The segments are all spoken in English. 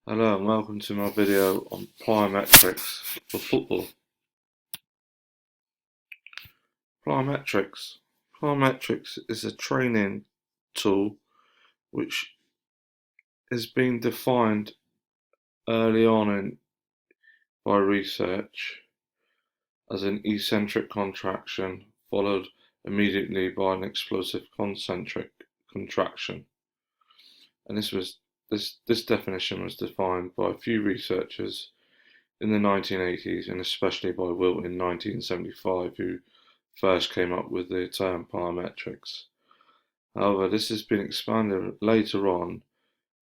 Hello and welcome to my video on plyometrics for football. Plyometrics. Plyometrics is a training tool which has been defined early on by research as an eccentric contraction followed immediately by an explosive concentric contraction. And this definition was defined by a few researchers in the 1980s, and especially by Wilt in 1975, who first came up with the term plyometrics. However, this has been expanded later on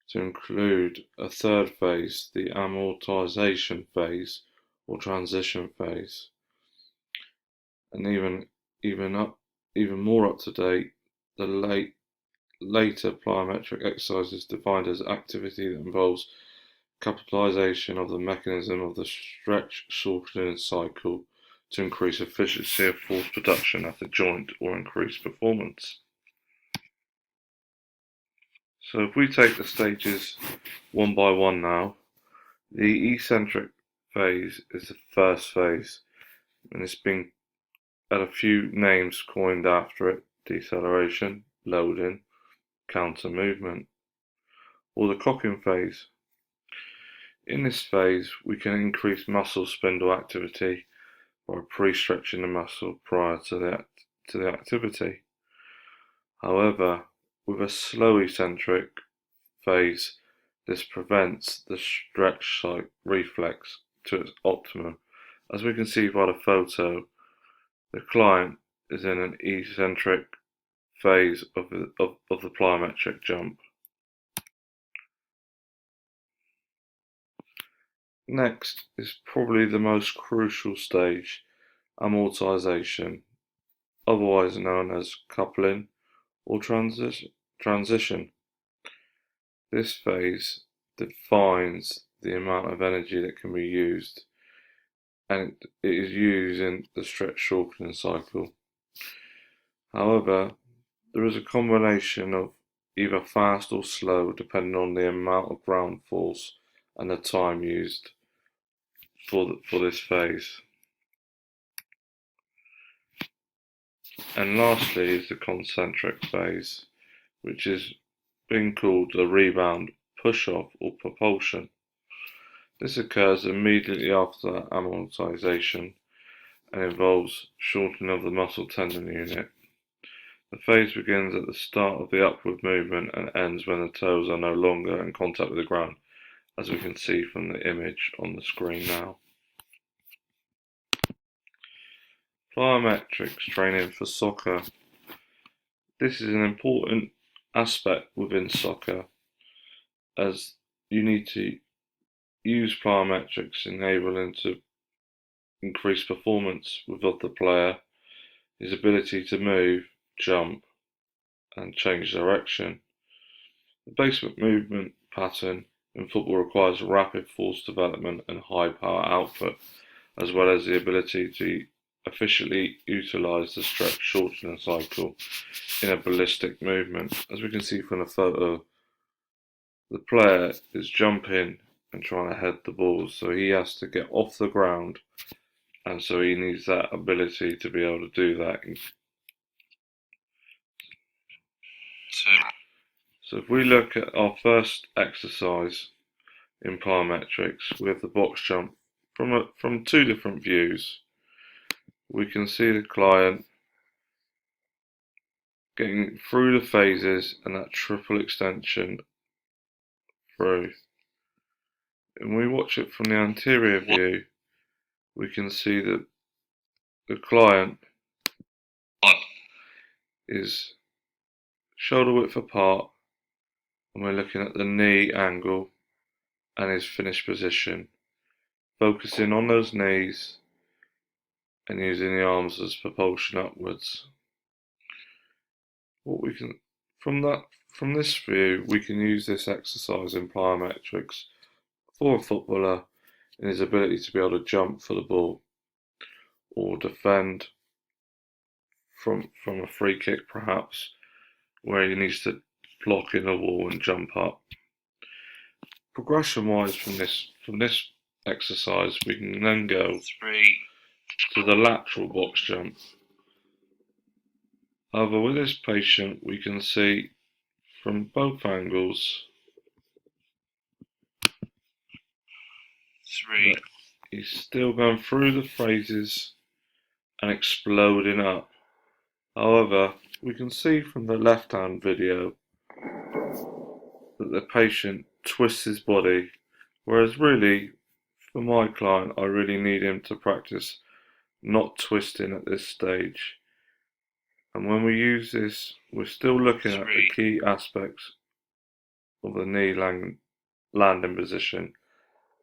to include a third phase, the amortization phase or transition phase, and even more up to date, the later plyometric exercise is defined as activity that involves capitalization of the mechanism of the stretch shortening cycle to increase efficiency of force production at a joint or increase performance. So if we take the stages one by one now, the eccentric phase is the first phase, and it's been had a few names coined after it: deceleration, loading, counter movement, or the cocking phase. In this phase, we can increase muscle spindle activity by pre-stretching the muscle prior to the activity. However, with a slow eccentric phase, this prevents the stretch reflex to its optimum. As we can see by the photo, the client is in an eccentric phase of the plyometric jump. Next is probably the most crucial stage, amortization, otherwise known as coupling or transition. This phase defines the amount of energy that can be used, and it is used in the stretch shortening cycle. However, there is a combination of either fast or slow depending on the amount of ground force and the time used for this phase. And lastly is the concentric phase, which is being called the rebound, push-off or propulsion. This occurs immediately after amortization and involves shortening of the muscle tendon unit. The phase begins at the start of the upward movement and ends when the toes are no longer in contact with the ground, as we can see from the image on the screen now. Plyometrics training for soccer. This is an important aspect within soccer, as you need to use plyometrics enabling to increase performance with the player, his ability to move, jump, and change direction. The basic movement pattern in football requires rapid force development and high power output, as well as the ability to efficiently utilize the stretch shortening cycle in a ballistic movement. As we can see from the photo, the player is jumping and trying to head the ball, so he has to get off the ground, and so he needs that ability to be able to do that. So if we look at our first exercise in plyometrics, we have the box jump. From two different views, we can see the client getting through the phases and that triple extension through. And we watch it from the anterior view, we can see that the client is shoulder width apart, and we're looking at the knee angle and his finished position, focusing on those knees and using the arms as propulsion upwards. What we can from this view, we can use this exercise in plyometrics for a footballer in his ability to be able to jump for the ball or defend from a free kick, perhaps, where he needs to block in the wall and jump up. progression wise from this exercise, we can then go to the lateral box jump. However, with this patient, we can see from both angles that he's still going through the phases and exploding up. However, we can see from the left hand video that the patient twists his body, whereas really, for my client, I really need him to practice not twisting at this stage. And when we use this, we're still looking at the key aspects of the knee landing position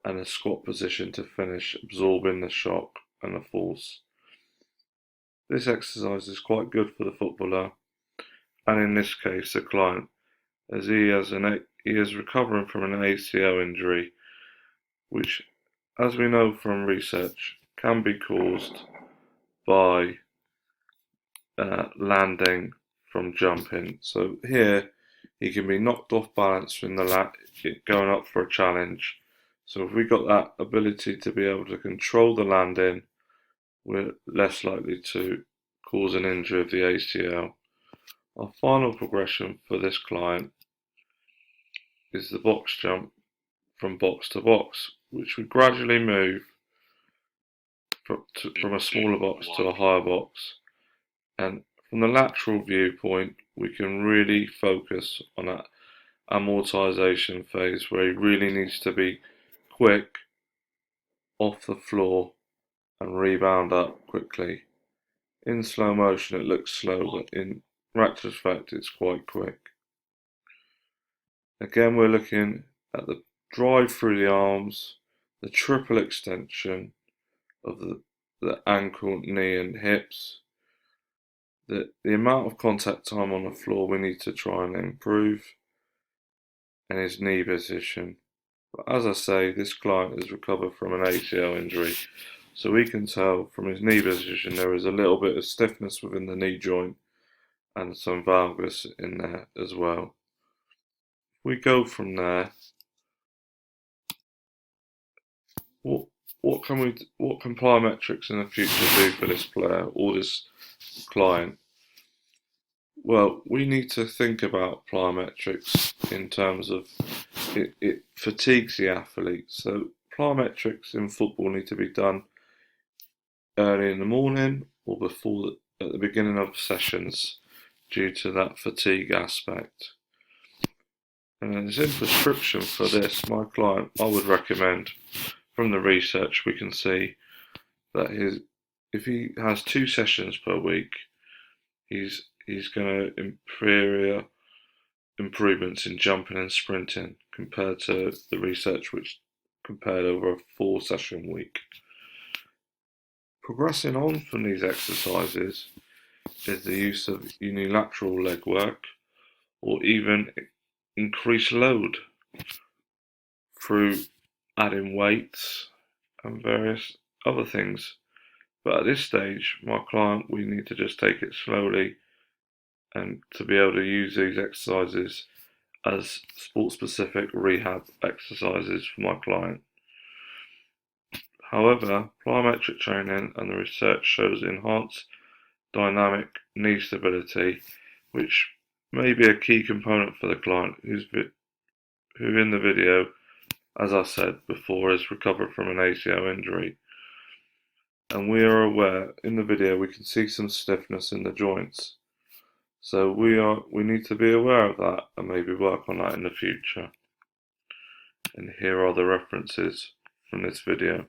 and the squat position to finish, absorbing the shock and the force. This exercise is quite good for the footballer, and in this case the client, as he is recovering from an ACL injury, which, as we know from research, can be caused by landing from jumping. So here he can be knocked off balance from the going up for a challenge. So if we got that ability to be able to control the landing, we're less likely to cause an injury of the ACL. Our final progression for this client is the box jump from box to box, which we gradually move from a smaller box to a higher box. And from the lateral viewpoint, we can really focus on that amortization phase where he really needs to be quick off the floor and rebound up quickly. In slow motion it looks slow, but in retrospect it's quite quick. Again, we're looking at the drive through the arms, the triple extension of the ankle, knee and hips, the amount of contact time on the floor we need to try and improve, and his knee position. But as I say, this client has recovered from an ACL injury, so we can tell from his knee position there is a little bit of stiffness within the knee joint and some valgus in there as well. We go from there. What can Plyometrics in the future do for this player or this client? Well, we need to think about plyometrics in terms of it fatigues the athlete. So plyometrics in football need to be done early in the morning or at the beginning of sessions due to that fatigue aspect. And as in prescription for this, my client, I would recommend, from the research we can see that if he has 2 sessions per week, he's going to inferior improvements in jumping and sprinting compared to the research which compared over a 4-session week. Progressing on from these exercises is the use of unilateral leg work or even increased load through adding weights and various other things. But at this stage, my client, we need to just take it slowly and to be able to use these exercises as sport-specific rehab exercises for my client. However, plyometric training and the research shows enhanced dynamic knee stability, which may be a key component for the client who in the video, as I said before, has recovered from an ACL injury. And we are aware, in the video we can see some stiffness in the joints. So we need to be aware of that and maybe work on that in the future. And here are the references from this video.